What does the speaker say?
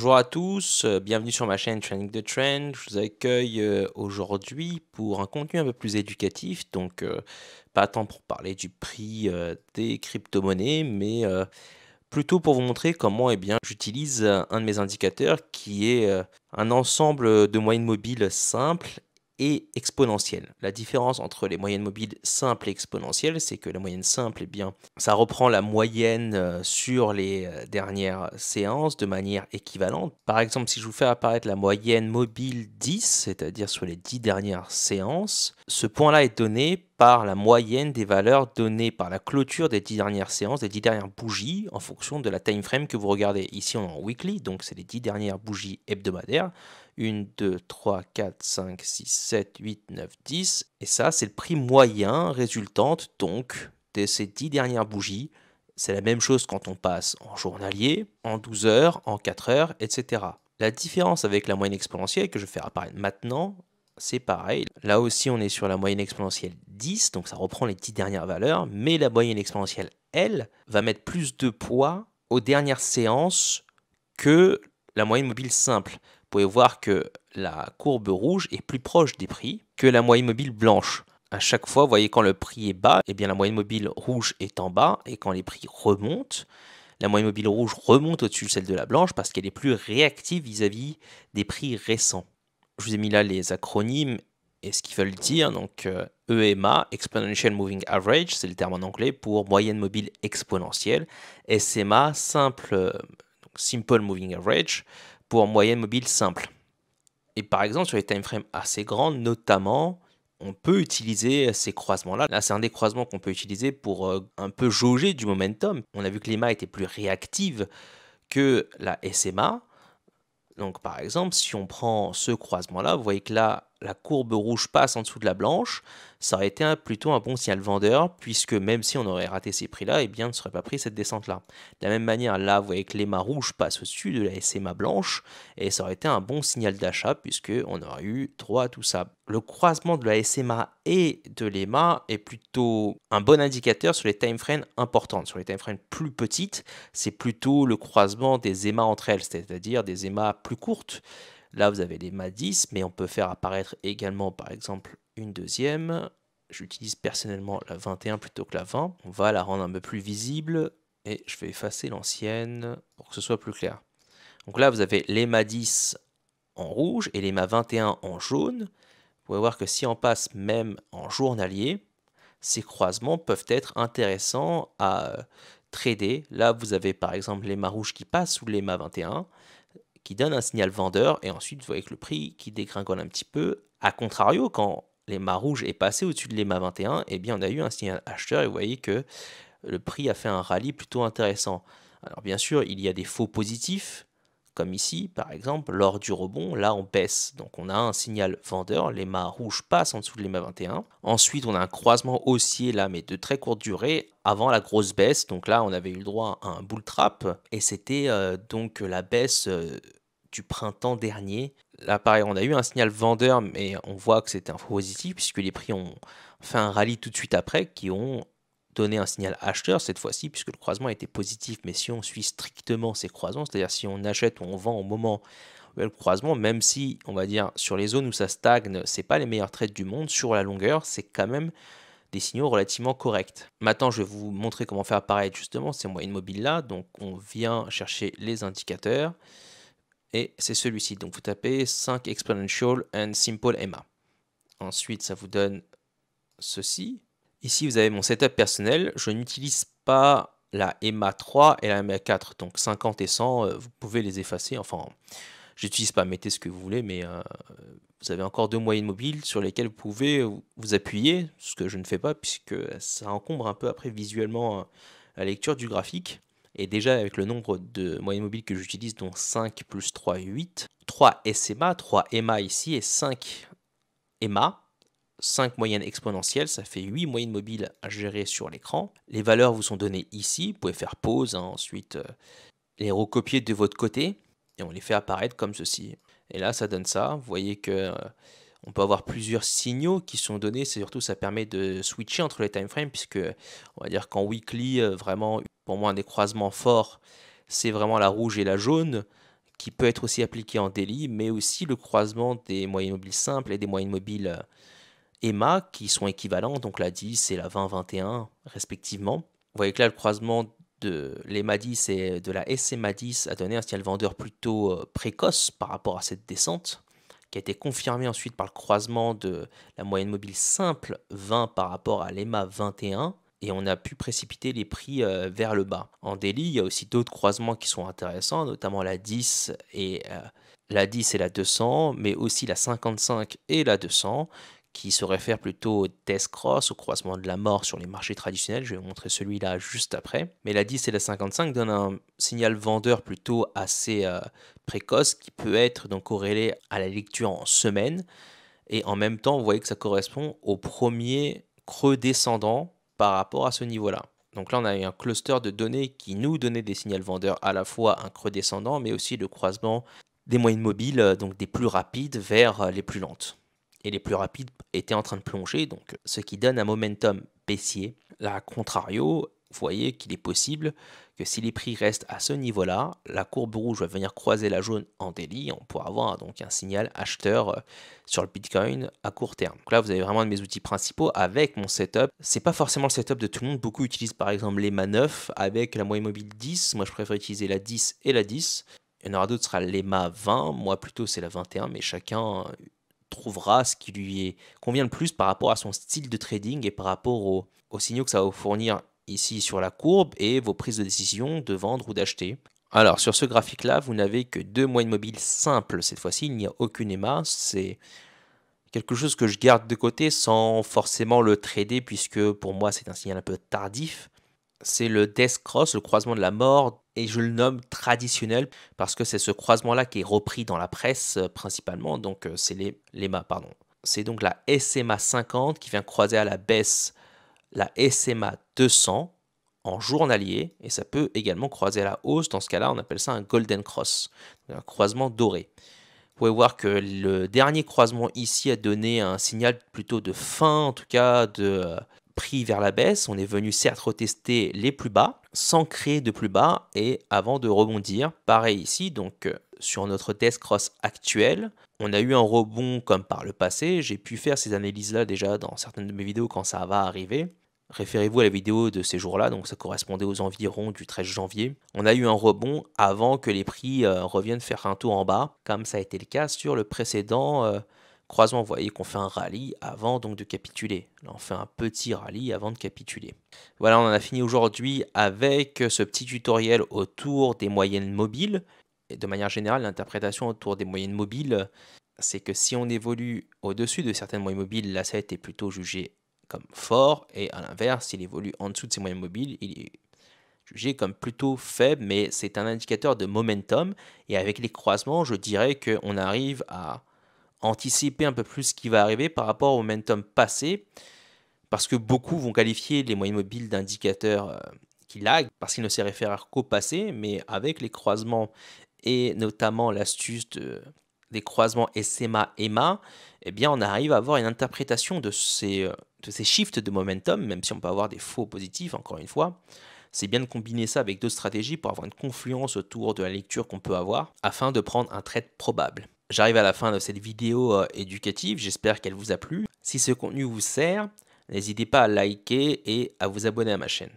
Bonjour à tous, bienvenue sur ma chaîne Training the Trend. Je vous accueille aujourd'hui pour un contenu un peu plus éducatif, donc pas tant pour parler du prix des crypto-monnaies, mais plutôt pour vous montrer comment j'utilise un de mes indicateurs qui est un ensemble de moyennes mobiles simples et exponentielles. La différence entre les moyennes mobiles simples et exponentielles, c'est que la moyenne simple, ça reprend la moyenne sur les dernières séances de manière équivalente. Par exemple, si je vous fais apparaître la moyenne mobile 10, c'est-à-dire sur les 10 dernières séances, ce point-là est donné par la moyenne des valeurs données par la clôture des 10 dernières séances, des 10 dernières bougies, en fonction de la time frame que vous regardez. Ici, on est en weekly, donc c'est les 10 dernières bougies hebdomadaires. 1, 2, 3, 4, 5, 6, 7, 8, 9, 10. Et ça, c'est le prix moyen résultante donc de ces 10 dernières bougies. C'est la même chose quand on passe en journalier, en 12 heures, en 4 heures, etc. La différence avec la moyenne exponentielle que je vais faire apparaître maintenant, c'est pareil. Là aussi, on est sur la moyenne exponentielle 10, donc ça reprend les 10 dernières valeurs, mais la moyenne exponentielle, elle, va mettre plus de poids aux dernières séances que la moyenne mobile simple. Vous pouvez voir que la courbe rouge est plus proche des prix que la moyenne mobile blanche. À chaque fois, vous voyez, quand le prix est bas, eh bien la moyenne mobile rouge est en bas, et quand les prix remontent, la moyenne mobile rouge remonte au-dessus de celle de la blanche parce qu'elle est plus réactive vis-à-vis des prix récents. Je vous ai mis là les acronymes et ce qu'ils veulent dire. Donc EMA, Exponential Moving Average, c'est le terme en anglais pour moyenne mobile exponentielle. SMA, Simple Moving Average, pour moyenne mobile simple. Et par exemple, sur les timeframes assez grandes, notamment, on peut utiliser ces croisements-là. Là, c'est un des croisements qu'on peut utiliser pour un peu jauger du momentum. On a vu que l'EMA était plus réactive que la SMA. Donc par exemple, si on prend ce croisement-là, vous voyez que là, la courbe rouge passe en dessous de la blanche, ça aurait été plutôt un bon signal vendeur, puisque même si on aurait raté ces prix-là, eh bien, on ne serait pas pris cette descente-là. De la même manière, là, vous voyez que l'EMA rouge passe au-dessus de la SMA blanche, et ça aurait été un bon signal d'achat, puisqu'on aurait eu droit à tout ça. Le croisement de la SMA et de l'EMA est plutôt un bon indicateur sur les time frames importantes. Sur les time frames plus petites, c'est plutôt le croisement des EMA entre elles, c'est-à-dire des EMA plus courtes. Là, vous avez l'EMA 10, mais on peut faire apparaître également, par exemple, une deuxième. J'utilise personnellement la 21 plutôt que la 20. On va la rendre un peu plus visible et je vais effacer l'ancienne pour que ce soit plus clair. Donc là, vous avez l'EMA 10 en rouge et l'EMA 21 en jaune. Vous pouvez voir que si on passe même en journalier, ces croisements peuvent être intéressants à trader. Là, vous avez par exemple l'EMA rouge qui passe sous l'EMA 21, qui donne un signal vendeur, et ensuite vous voyez que le prix qui dégringole un petit peu. A contrario, quand l'EMA rouge est passé au-dessus de l'EMA 21, eh bien on a eu un signal acheteur, et vous voyez que le prix a fait un rallye plutôt intéressant. Alors bien sûr, il y a des faux positifs, comme ici, par exemple, lors du rebond, là on baisse. Donc on a un signal vendeur, l'EMA rouge passe en dessous de l'EMA 21. Ensuite, on a un croisement haussier là, mais de très courte durée, avant la grosse baisse. Donc là, on avait eu le droit à un bull trap, et c'était donc la baisse du printemps dernier. Là, pareil, on a eu un signal vendeur, mais on voit que c'était un faux positif, puisque les prix ont fait un rallye tout de suite après, qui ont donner un signal acheteur cette fois-ci, puisque le croisement était positif. Mais si on suit strictement ces croisements, c'est-à-dire si on achète ou on vend au moment où il y a le croisement, même si on va dire sur les zones où ça stagne, c'est pas les meilleurs trades du monde, sur la longueur, c'est quand même des signaux relativement corrects. Maintenant, je vais vous montrer comment faire apparaître justement ces moyennes mobiles là. Donc on vient chercher les indicateurs et c'est celui-ci. Donc vous tapez 5 exponential and simple EMA. Ensuite, ça vous donne ceci. Ici, vous avez mon setup personnel. Je n'utilise pas la EMA 3 et la EMA 4. Donc 50 et 100, vous pouvez les effacer. Enfin, j'utilise pas, mettez ce que vous voulez, mais vous avez encore deux moyennes mobiles sur lesquelles vous pouvez vous appuyer, ce que je ne fais pas puisque ça encombre un peu après visuellement la lecture du graphique. Et déjà avec le nombre de moyennes mobiles que j'utilise, donc 5 plus 3, 8, 3 SMA, 3 EMA ici et 5 EMA, 5 moyennes exponentielles, ça fait 8 moyennes mobiles à gérer sur l'écran. Les valeurs vous sont données ici, vous pouvez faire pause, ensuite les recopier de votre côté, et on les fait apparaître comme ceci. Et là, ça donne ça. Vous voyez que on peut avoir plusieurs signaux qui sont donnés. C'est surtout, ça permet de switcher entre les time frames, puisque on va dire qu'en weekly, vraiment, pour moi, un des croisements forts, c'est vraiment la rouge et la jaune, qui peut être aussi appliqué en daily, mais aussi le croisement des moyennes mobiles simples et des moyennes mobiles EMA qui sont équivalents, donc la 10 et la 20-21 respectivement. Vous voyez que là, le croisement de l'EMA 10 et de la SMA 10 a donné un signal vendeur plutôt précoce par rapport à cette descente, qui a été confirmé ensuite par le croisement de la moyenne mobile simple 20 par rapport à l'EMA 21, et on a pu précipiter les prix vers le bas. En daily, il y a aussi d'autres croisements qui sont intéressants, notamment la 10 et la 10 et la 200, mais aussi la 55 et la 200, qui se réfère plutôt au Death Cross, au croisement de la mort sur les marchés traditionnels. Je vais vous montrer celui-là juste après. Mais la 10 et la 55 donnent un signal vendeur plutôt assez précoce qui peut être donc corrélé à la lecture en semaine. Et en même temps, vous voyez que ça correspond au premier creux descendant par rapport à ce niveau-là. Donc là, on a eu un cluster de données qui nous donnait des signaux vendeurs, à la fois un creux descendant, mais aussi le croisement des moyennes mobiles, donc des plus rapides vers les plus lentes. Et les plus rapides étaient en train de plonger, donc ce qui donne un momentum baissier. Là, à contrario, vous voyez qu'il est possible que si les prix restent à ce niveau-là, la courbe rouge va venir croiser la jaune en daily, on pourra avoir donc un signal acheteur sur le Bitcoin à court terme. Donc là, vous avez vraiment un de mes outils principaux avec mon setup. C'est pas forcément le setup de tout le monde. Beaucoup utilisent par exemple l'EMA 9 avec la moyenne mobile 10. Moi, je préfère utiliser la 10 et la 10. Il y en aura d'autres, ce sera l'EMA 20. Moi, plutôt, c'est la 21, mais chacun trouvera ce qui lui convient le plus par rapport à son style de trading et par rapport aux signaux que ça va vous fournir ici sur la courbe et vos prises de décision de vendre ou d'acheter. Alors sur ce graphique là, vous n'avez que deux moyennes mobiles simples cette fois-ci, il n'y a aucune EMA, c'est quelque chose que je garde de côté sans forcément le trader puisque pour moi c'est un signal un peu tardif. C'est le Death Cross, le croisement de la mort, et je le nomme traditionnel parce que c'est ce croisement-là qui est repris dans la presse principalement, donc c'est l'EMA, pardon. C'est donc la SMA 50 qui vient croiser à la baisse la SMA 200 en journalier, et ça peut également croiser à la hausse. Dans ce cas-là, on appelle ça un Golden Cross, un croisement doré. Vous pouvez voir que le dernier croisement ici a donné un signal plutôt de fin, en tout cas de prix vers la baisse. On est venu certes retester les plus bas, sans créer de plus bas, et avant de rebondir. Pareil ici, donc sur notre Death Cross actuel, on a eu un rebond comme par le passé. J'ai pu faire ces analyses-là déjà dans certaines de mes vidéos quand ça va arriver. Référez-vous à la vidéo de ces jours-là, donc ça correspondait aux environs du 13 janvier. On a eu un rebond avant que les prix reviennent faire un tour en bas, comme ça a été le cas sur le précédent croisement. Vous voyez qu'on fait un rallye avant donc de capituler. Là, on fait un petit rallye avant de capituler. Voilà, on en a fini aujourd'hui avec ce petit tutoriel autour des moyennes mobiles. Et de manière générale, l'interprétation autour des moyennes mobiles, c'est que si on évolue au-dessus de certaines moyennes mobiles, là ça a été plutôt jugé comme fort, et à l'inverse, s'il évolue en dessous de ces moyennes mobiles, il est jugé comme plutôt faible, mais c'est un indicateur de momentum, et avec les croisements, je dirais qu'on arrive à anticiper un peu plus ce qui va arriver par rapport au momentum passé, parce que beaucoup vont qualifier les moyennes mobiles d'indicateurs qui lag, parce qu'ils ne se réfèrent qu'au passé, mais avec les croisements, et notamment l'astuce des croisements SMA-EMA, eh bien on arrive à avoir une interprétation de ces shifts de momentum, même si on peut avoir des faux positifs, encore une fois. C'est bien de combiner ça avec d'autres stratégies pour avoir une confluence autour de la lecture qu'on peut avoir, afin de prendre un trade probable. J'arrive à la fin de cette vidéo éducative, j'espère qu'elle vous a plu. Si ce contenu vous sert, n'hésitez pas à liker et à vous abonner à ma chaîne.